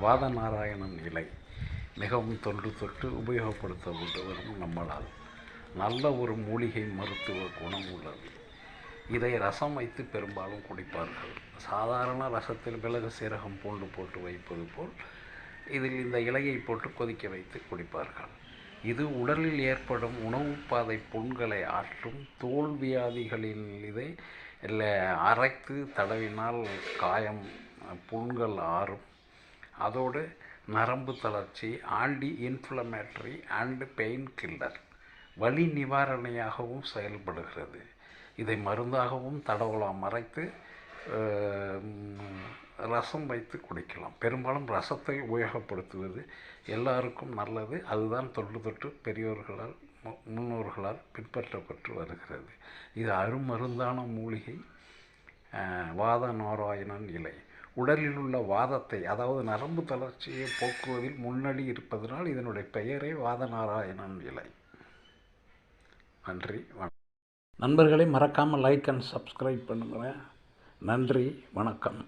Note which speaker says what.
Speaker 1: வாதநாராயணன் இலை மிகவும் தொன்று தொட்டு உபயோகப்படுத்தப்பட்டு வரும் நம்மளால் நல்ல ஒரு மூலிகை மருத்துவ குணம் உள்ளது. இதை ரசம் வைத்து பெரும்பாலும் குடிப்பார்கள். சாதாரண ரசத்தில் மிளகு, சீரகம், பூண்டு போட்டு வைப்பது போல் இதில் இந்த இலையை போட்டு கொதிக்க வைத்து குடிப்பார்கள். இது உடலில் ஏற்படும் உணவு பாதை புண்களை ஆற்றும். தோல் வியாதிகளில் இதை அரைத்து தடவினால் காயம் புண்கள் ஆறும். அதோடு நரம்பு தளர்ச்சி, anti inflammatory and pain killer, வலி நிவாரணியாகவும் செயல்படுகிறது. இதை மருந்தாகவும் தடவலாம். அரைத்து ரசம் வைத்து குடிக்கலாம். பெரும்பாலும் ரசத்தை உபயோகப்படுத்துவது எல்லாருக்கும் நல்லது. அதுதான் தொன்று தொட்டு பெரியோர்களால் முன்னோர்களால் பின்பற்றப்பட்டு வருகிறது. இது அருமருந்தான மூலிகை வாதநாராயணன் இலை. உடலில் உள்ள வாதத்தை, அதாவது நரம்பு தளர்ச்சியை போக்குவதில் முன்னணி இருப்பதனால் இதனுடைய பெயரே வாதநாராயணன் இலை. நன்றி, வணக்கம். நண்பர்களை மறக்காமல் லைக் அண்ட் சப்ஸ்கிரைப் பண்ணுங்கள். நன்றி, வணக்கம்.